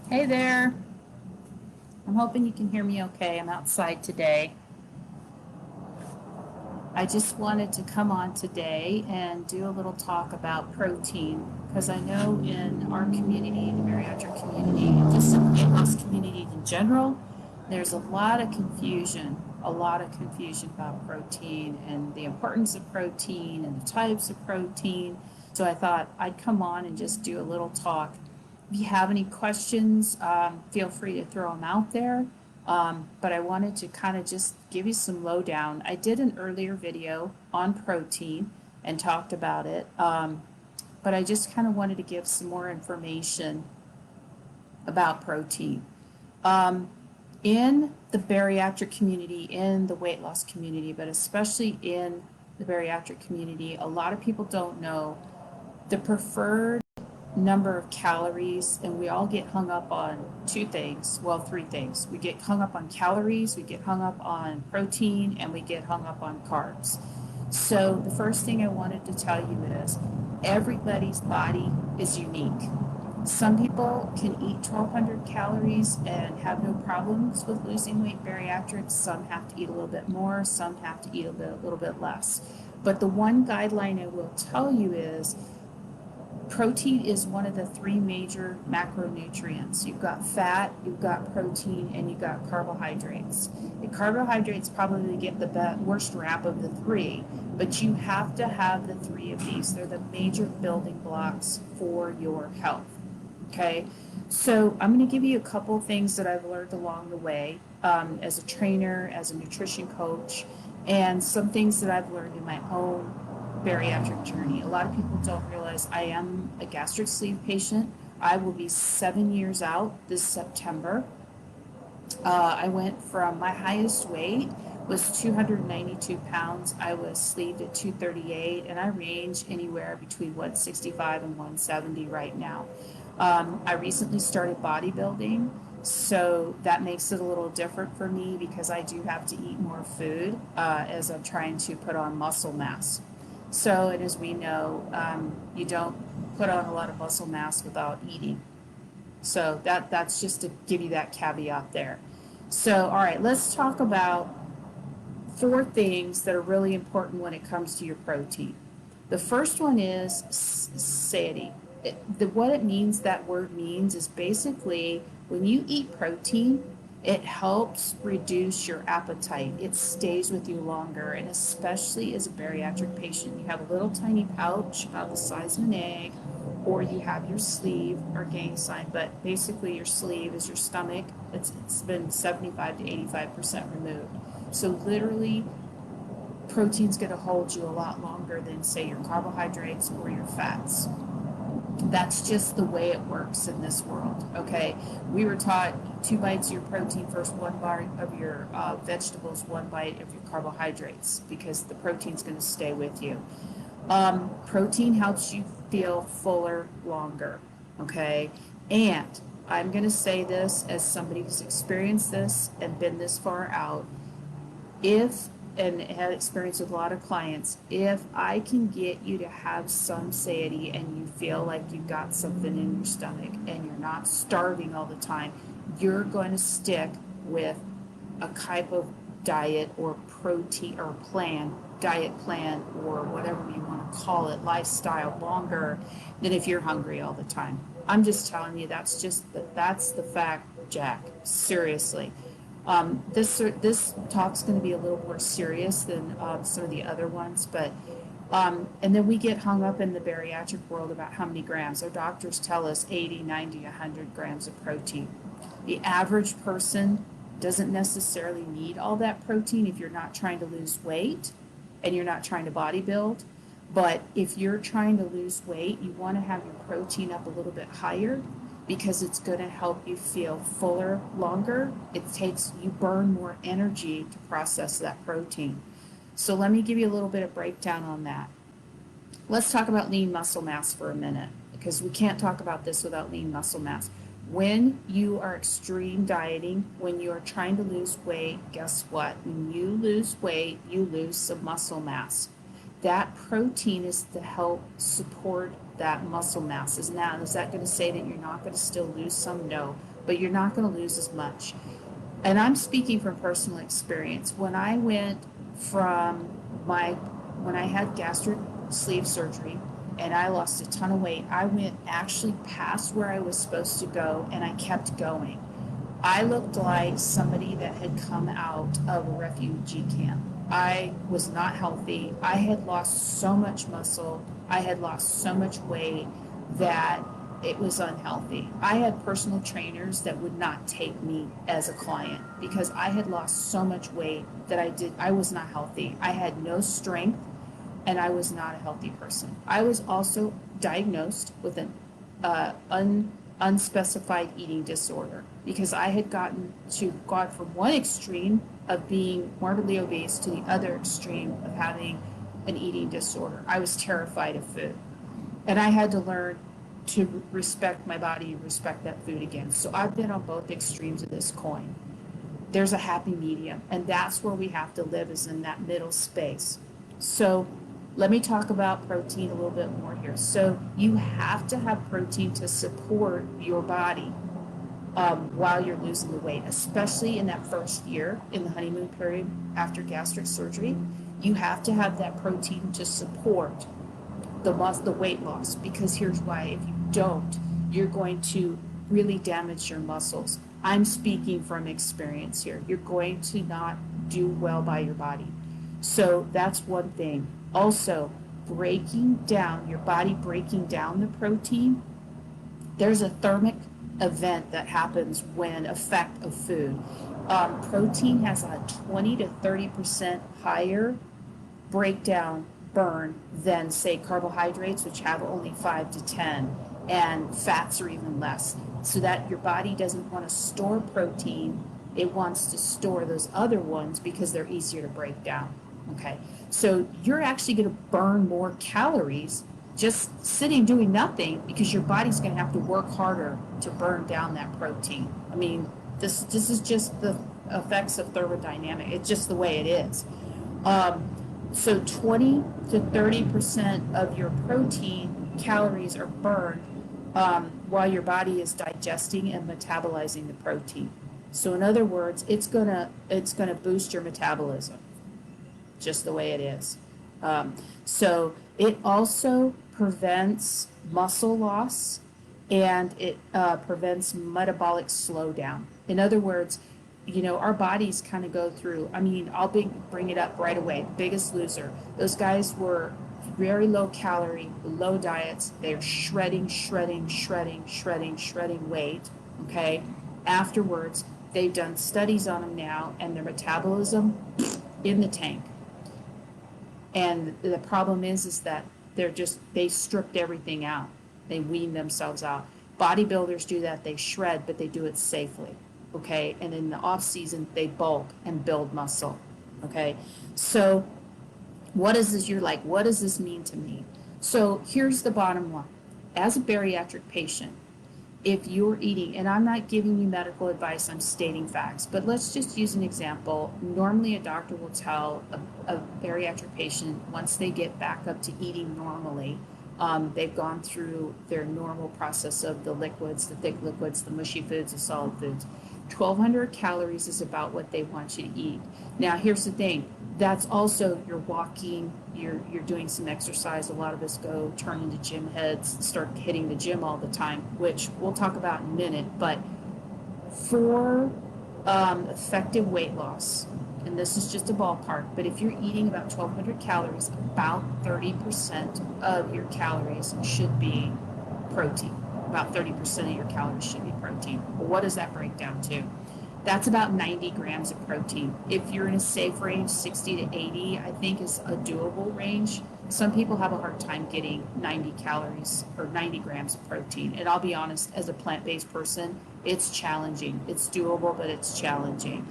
Hey there. I'm hoping you can hear me okay. I'm outside today. I just wanted to come on today and do a little talk about protein because I know in our community, the bariatric community, and just in the weight loss community in general, there's a lot of confusion about protein and the importance of protein and the types of protein. So I thought I'd come on and just do a little talk. If you have any questions, feel free to throw them out there. But I wanted to kind of just give you some lowdown. I did an earlier video on protein and talked about it, but I just kind of wanted to give some more information about protein. Um, in the bariatric community, in the weight loss community, but especially in the bariatric community, a lot of people don't know the preferred number of calories, and we all get hung up on two things, well, three things. We get hung up on calories, we get hung up on protein, and we get hung up on carbs. So the first thing I wanted to tell you is everybody's body is unique. Some people can eat 1,200 calories and have no problems with losing weight bariatrics. Some have to eat a little bit more, some have to eat a little bit less. But the one guideline I will tell you is protein is one of the three major macronutrients. You've got fat, you've got protein, and you've got carbohydrates. The carbohydrates probably get the worst rap of the three, but you have to have the three of these. They're the major building blocks for your health. Okay, so I'm going to give you a couple things that I've learned along the way as a trainer, as a nutrition coach, and some things that I've learned in my own bariatric journey. A lot of people don't realize I am a gastric sleeve patient. I will be 7 years out this September. I went from my highest weight was 292 pounds. I was sleeved at 238, and I range anywhere between 165 and 170 right now. I recently started bodybuilding, so that makes it a little different for me because I do have to eat more food as I'm trying to put on muscle mass. So, and as we know, you don't put on a lot of muscle mass without eating. So that's just to give you that caveat there. So, all right, let's talk about four things that are really important when it comes to your protein. The first one is satiety. What it means, that word means, is basically when you eat protein, it helps reduce your appetite. It stays with you longer, and especially as a bariatric patient, you have a little tiny pouch about the size of an egg, or you have your sleeve or gang sign, but basically your sleeve is your stomach. It's been 75 to 85% removed. So literally, protein's going to hold you a lot longer than, say, your carbohydrates or your fats. That's just the way it works in this world, okay? We were taught 2 bites of your protein first, 1 bite of your vegetables, 1 bite of your carbohydrates, because the protein's going to stay with you. Protein helps you feel fuller longer, okay? And I'm going to say this as somebody who's experienced this and been this far out. If and had experience with a lot of clients, if I can get you to have some satiety and you feel like you've got something in your stomach and you're not starving all the time, you're going to stick with a type of diet or protein or diet plan, or whatever you want to call it, lifestyle, longer than if you're hungry all the time. I'm just telling you, that's the fact, Jack. Seriously. This talk's going to be a little more serious than some of the other ones, but and then we get hung up in the bariatric world about how many grams. Our doctors tell us 80, 90, 100 grams of protein. The average person doesn't necessarily need all that protein if you're not trying to lose weight and you're not trying to bodybuild. But if you're trying to lose weight, you want to have your protein up a little bit higher because it's going to help you feel fuller longer. You burn more energy to process that protein. So let me give you a little bit of breakdown on that. Let's talk about lean muscle mass for a minute, because we can't talk about this without lean muscle mass. When you are extreme dieting, when you are trying to lose weight, guess what? When you lose weight, you lose some muscle mass. That protein is to help support that muscle mass. Is that going to say that you're not going to still lose some? No. but you're not going to lose as much. And I'm speaking from personal experience. When I went from when I had gastric sleeve surgery and I lost a ton of weight, I went actually past where I was supposed to go and I kept going. I looked like somebody that had come out of a refugee camp. I was not healthy. I had lost so much muscle. I had lost so much weight that it was unhealthy. I had personal trainers that would not take me as a client because I had lost so much weight that I was not healthy. I had no strength and I was not a healthy person. I was also diagnosed with an unspecified eating disorder because I had gone from one extreme of being morbidly obese to the other extreme of having an eating disorder. I was terrified of food. And I had to learn to respect my body and respect that food again. So I've been on both extremes of this coin. There's a happy medium, and that's where we have to live, is in that middle space. So let me talk about protein a little bit more here. So you have to have protein to support your body while you're losing the weight, especially in that first year, in the honeymoon period after gastric surgery. You have to have that protein to support the weight loss, because here's why: if you don't, you're going to really damage your muscles. I'm speaking from experience here. You're going to not do well by your body. So that's one thing. Also, breaking down your body, breaking down the protein. There's a thermic event that happens when effect of food. Protein has a 20 to 30% higher breakdown burn than, say, carbohydrates, which have only 5 to 10, and fats are even less. So that your body doesn't want to store protein, it wants to store those other ones because they're easier to break down. Okay, so you're actually going to burn more calories just sitting doing nothing, because your body's going to have to work harder to burn down that protein. I mean, this is just the effects of thermodynamics. It's just the way it is. So 20 to 30% of your protein calories are burned while your body is digesting and metabolizing the protein. So in other words, it's gonna boost your metabolism, just the way it is. So it also prevents muscle loss, and it prevents metabolic slowdown. In other words, our bodies kind of go through, I'll bring it up right away. Biggest Loser. Those guys were very low calorie, low diets. They're shredding weight, okay? Afterwards, they've done studies on them now, and their metabolism in the tank. And the problem is that they stripped everything out. They wean themselves out. Bodybuilders do that. They shred, but they do it safely. Okay, and in the off season, they bulk and build muscle. Okay, so what is this? You're like, what does this mean to me? So here's the bottom line. As a bariatric patient, if you're eating, and I'm not giving you medical advice, I'm stating facts, but let's just use an example. Normally a doctor will tell a bariatric patient, once they get back up to eating normally, they've gone through their normal process of the liquids, the thick liquids, the mushy foods, the solid foods. 1,200 calories is about what they want you to eat. Now, here's the thing. That's also, you're walking, you're doing some exercise. A lot of us turn into gym heads, start hitting the gym all the time, which we'll talk about in a minute. But for effective weight loss, and this is just a ballpark, but if you're eating about 1,200 calories, about 30% of your calories should be protein. About 30% of your calories should be protein. Well, what does that break down to? That's about 90 grams of protein. If you're in a safe range, 60 to 80, I think is a doable range. Some people have a hard time getting 90 calories or 90 grams of protein. And I'll be honest, as a plant-based person, it's challenging. It's doable, but it's challenging.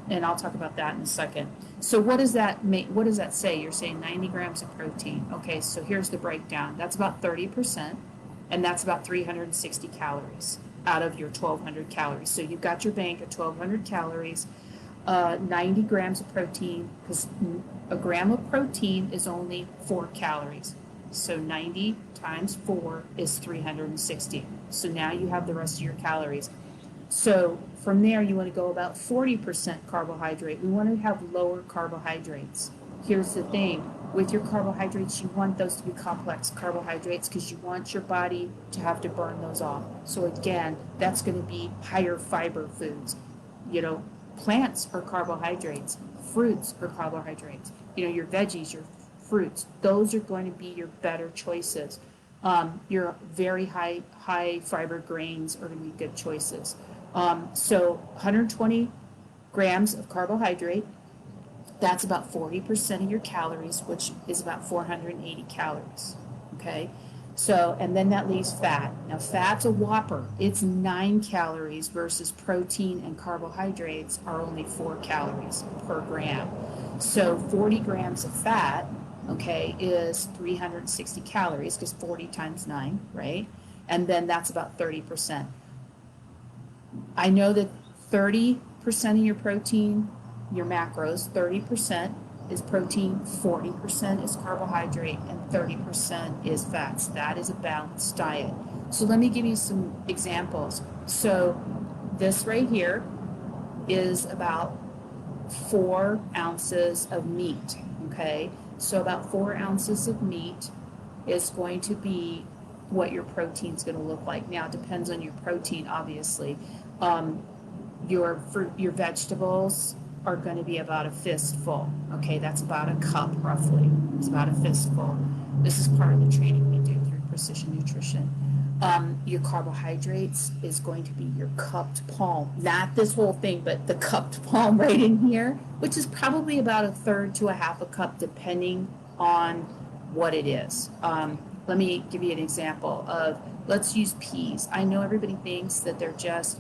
And I'll talk about that in a second. So what does that make? What does that say? You're saying 90 grams of protein. Okay, so here's the breakdown. That's about 30%. And that's about 360 calories out of your 1,200 calories. So you've got your bank at 1,200 calories, 90 grams of protein, because a gram of protein is only 4 calories. So 90 times 4 is 360. So now you have the rest of your calories. So from there, you want to go about 40% carbohydrate. We want to have lower carbohydrates. Here's the thing. With your carbohydrates, you want those to be complex carbohydrates because you want your body to have to burn those off. So again, that's going to be higher fiber foods. You know, plants are carbohydrates. Fruits are carbohydrates. You know, your veggies, your fruits, those are going to be your better choices. Your very high fiber grains are going to be good choices. So 120 grams of carbohydrate, that's about 40% of your calories, which is about 480 calories. Okay. So, and then that leaves fat. Now, fat's a whopper. It's 9 calories versus protein and carbohydrates are only 4 calories per gram. So, 40 grams of fat, okay, is 360 calories because 40 times 9, right? And then that's about 30%. I know that 30% of your protein, your macros, 30% is protein, 40% is carbohydrate, and 30% is fats. That is a balanced diet. So let me give you some examples. So this right here is about 4 ounces of meat, okay? So about 4 ounces of meat is going to be what your protein's going to look like. Now, it depends on your protein, obviously. Your vegetables are going to be about a fistful. Okay, that's about a cup roughly. It's about a fistful. This is part of the training we do through Precision Nutrition. Your carbohydrates is going to be your cupped palm. Not this whole thing, but the cupped palm right in here, which is probably about a third to a half a cup, depending on what it is. Let me give you an example of, let's use peas. I know everybody thinks that they're just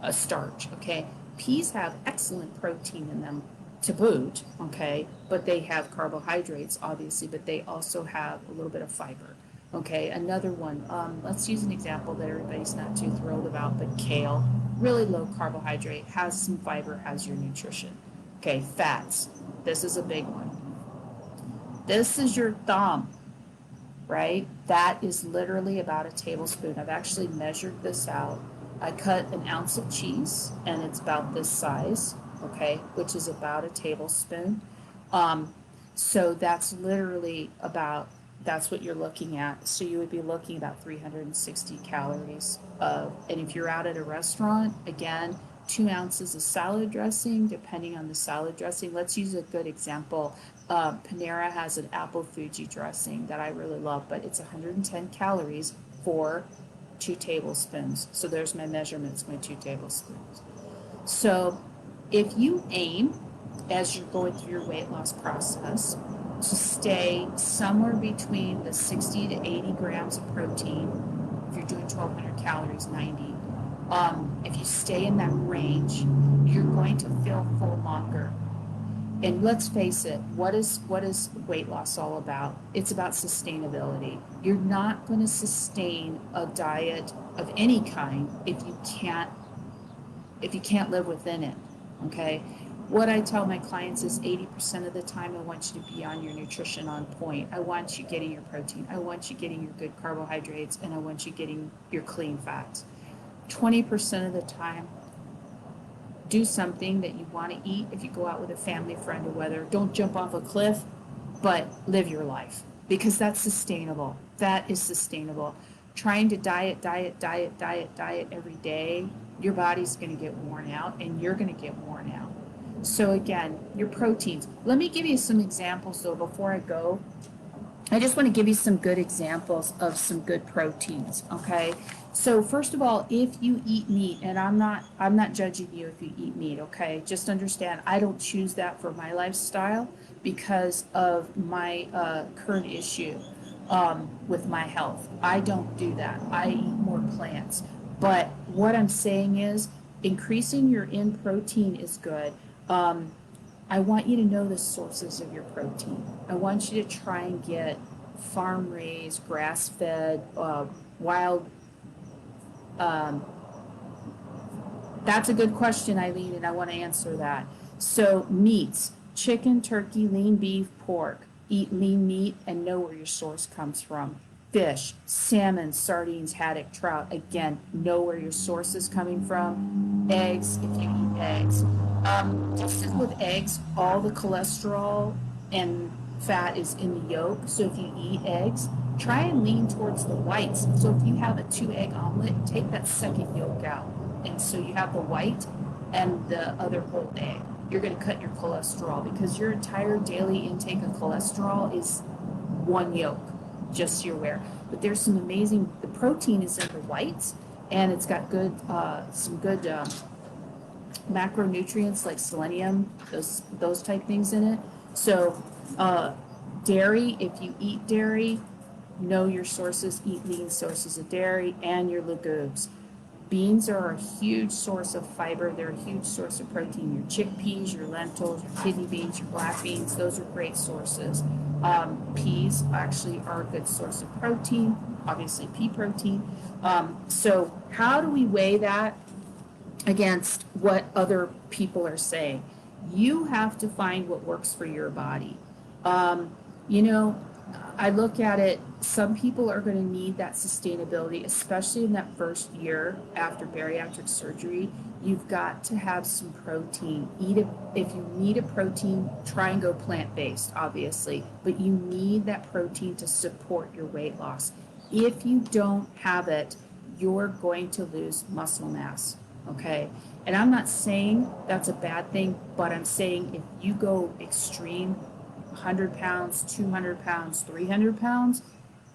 a starch, okay? Peas have excellent protein in them to boot, okay? But they have carbohydrates, obviously, but they also have a little bit of fiber, okay? Another one, let's use an example that everybody's not too thrilled about, but kale, really low carbohydrate, has some fiber, has your nutrition. Okay, fats, this is a big one. This is your thumb, right? That is literally about a tablespoon. I've actually measured this out. I cut an ounce of cheese, and it's about this size, okay, which is about a tablespoon. So that's literally about, that's what you're looking at. So you would be looking about 360 calories of, and if you're out at a restaurant, again, 2 ounces of salad dressing, depending on the salad dressing. Let's use a good example. Panera has an apple Fuji dressing that I really love, but it's 110 calories for 2 tablespoons. So there's my measurements, my 2 tablespoons. So if you aim, as you're going through your weight loss process, to stay somewhere between the 60 to 80 grams of protein, if you're doing 1,200 calories, 90, if you stay in that range, you're going to feel full longer. And let's face it, what is weight loss all about? It's about sustainability. You're not going to sustain a diet of any kind if you can't live within it. Okay? What I tell my clients is 80% of the time I want you to be on your nutrition on point. I want you getting your protein. I want you getting your good carbohydrates, and I want you getting your clean fats. 20% of the time, do something that you want to eat. If you go out with a family friend or whether, don't jump off a cliff, but live your life, because that's sustainable. That is sustainable. Trying to diet every day, your body's going to get worn out, and you're going to get worn out. So again, your proteins. Let me give you some examples though before I go. I just want to give you some good examples of some good proteins, okay? So first of all, if you eat meat, and I'm not judging you if you eat meat, okay? Just understand, I don't choose that for my lifestyle because of my current issue with my health. I don't do that. I eat more plants. But what I'm saying is, increasing your in protein is good. I want you to know the sources of your protein. I want you to try and get farm-raised, grass-fed, wild. That's a good question, Eileen, and I want to answer that. So meats, chicken, turkey, lean beef, pork. Eat lean meat and know where your source comes from. fish, salmon, sardines, haddock, trout. Again, know where your source is coming from. Eggs, if you eat eggs. Just as with eggs, all the cholesterol and fat is in the yolk. So if you eat eggs, try and lean towards the whites. So if you have a 2 egg omelet, take that second yolk out. And so you have the white and the other whole egg. You're going to cut your cholesterol because your entire daily intake of cholesterol is one yolk, just so you're aware. But there's some amazing, the protein is in the whites, and it's got good, some good macronutrients like selenium, those type things in it. So dairy, if you eat dairy, know your sources, eat lean sources of dairy and your legumes. Beans are a huge source of fiber. They're a huge source of protein. Your chickpeas, your lentils, your kidney beans, your black beans, those are great sources. Peas actually are a good source of protein, obviously pea protein. So how do we weigh that against what other people are saying? You have to find what works for your body. You know, I look at it, some people are going to need that sustainability, especially in that first year after bariatric surgery. You've got to have some protein. If you need a protein, try and go plant-based, obviously, but you need that protein to support your weight loss. If you don't have it, you're going to lose muscle mass, okay? And I'm not saying that's a bad thing, but I'm saying if you go extreme, 100 pounds, 200 pounds, 300 pounds,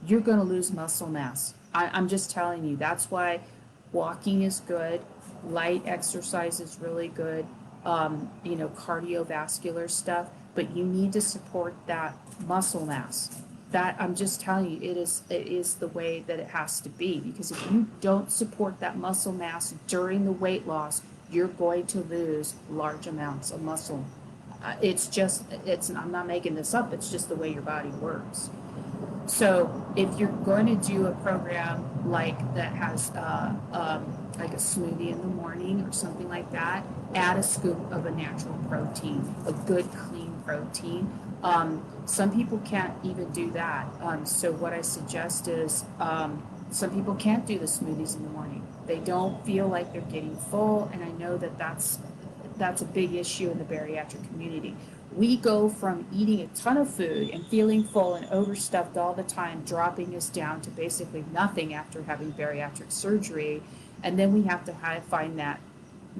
you're going to lose muscle mass. I'm just telling you. That's why walking is good. Light exercise is really good. You know, cardiovascular stuff, but you need to support that muscle mass. That I'm just telling you, it is the way that it has to be, because if you don't support that muscle mass during the weight loss, you're going to lose large amounts of muscle. I'm not making this up, it's just the way your body works. So if you're going to do a program like that has like a smoothie in the morning or something like that, add a scoop of a natural protein, a good clean protein. Some people can't even do that. So what I suggest is some people can't do the smoothies in the morning. They don't feel like they're getting full, and I know that that's a big issue in the bariatric community. We go from eating a ton of food and feeling full and overstuffed all the time, dropping us down to basically nothing after having bariatric surgery, and then we have to find that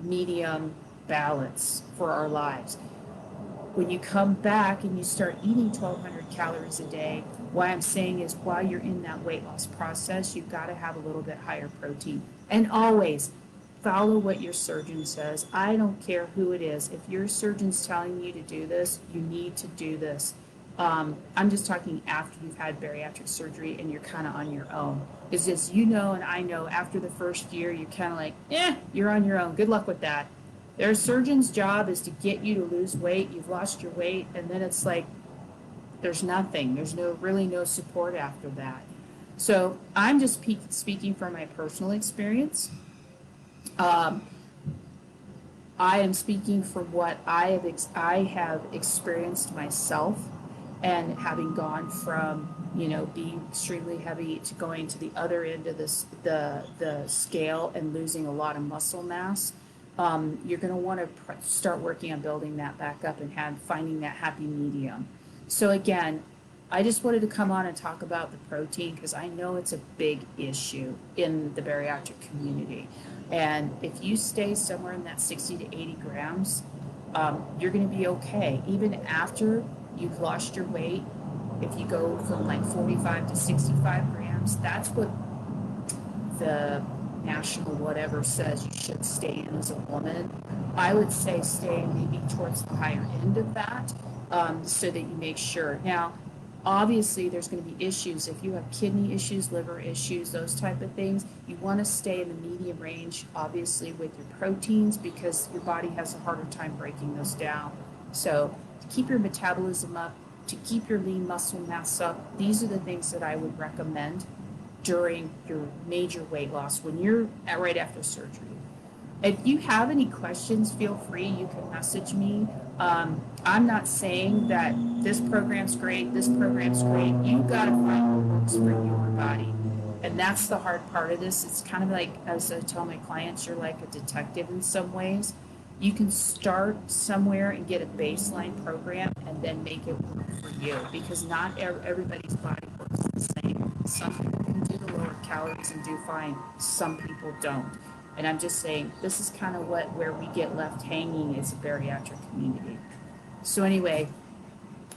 medium balance for our lives. When you come back and you start eating 1,200 calories a day, what I'm saying is while you're in that weight loss process, you've got to have a little bit higher protein. And always, follow what your surgeon says. I don't care who it is. If your surgeon's telling you to do this, you need to do this. I'm just talking after you've had bariatric surgery and you're kind of on your own. It's just, you know, and I know after the first year, you're kind of like, you're on your own. Good luck with that. Their surgeon's job is to get you to lose weight. You've lost your weight, and then it's like there's nothing. There's really no support after that. So I'm just speaking from my personal experience. I am speaking from what I have experienced myself, and having gone from, you know, being extremely heavy to going to the other end of the scale and losing a lot of muscle mass. You're going to want to start working on building that back up and finding that happy medium. So again, I just wanted to come on and talk about the protein because I know it's a big issue in the bariatric community. And if you stay somewhere in that 60 to 80 grams, you're going to be okay. Even after you've lost your weight, if you go from like 45 to 65 grams, that's what the national whatever says you should stay in as a woman. I would say stay maybe towards the higher end of that, so that you make sure. Now, obviously, there's going to be issues. If you have kidney issues, liver issues, those type of things, you want to stay in the medium range, obviously, with your proteins, because your body has a harder time breaking those down. So to keep your metabolism up, to keep your lean muscle mass up, these are the things that I would recommend during your major weight loss when you're right after surgery. If you have any questions, feel free. You can message me. I'm not saying that this program's great, this program's great. You got to find what works for your body. And that's the hard part of this. It's kind of like, as I tell my clients, you're like a detective in some ways. You can start somewhere and get a baseline program and then make it work for you, because not everybody's body works the same. Some people can do the lower calories and do fine. Some people don't. And I'm just saying, this is kind of where we get left hanging as a bariatric community. So anyway,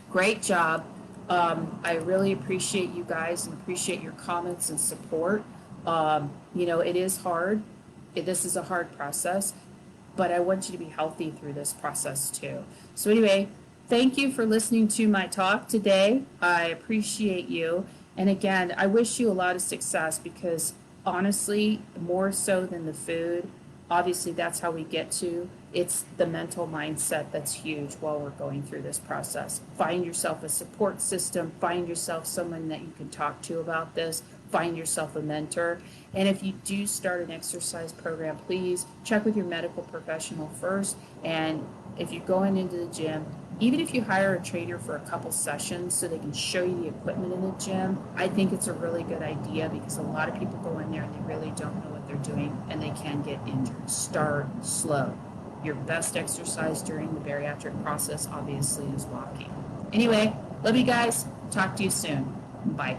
great job. I really appreciate you guys and appreciate your comments and support. It is hard. This is a hard process, but I want you to be healthy through this process too. So anyway, thank you for listening to my talk today. I appreciate you. And again, I wish you a lot of success, because honestly, more so than the food, obviously that's how we get to, it's the mental mindset that's huge while we're going through this process. Find yourself a support system, find yourself someone that you can talk to about this, find yourself a mentor. And if you do start an exercise program, please check with your medical professional first. And if you're going into the gym, even if you hire a trainer for a couple sessions so they can show you the equipment in the gym, I think it's a really good idea, because a lot of people go in there and they really don't know what they're doing and they can get injured. Start slow. Your best exercise during the bariatric process, obviously, is walking. Anyway, love you guys. Talk to you soon. Bye.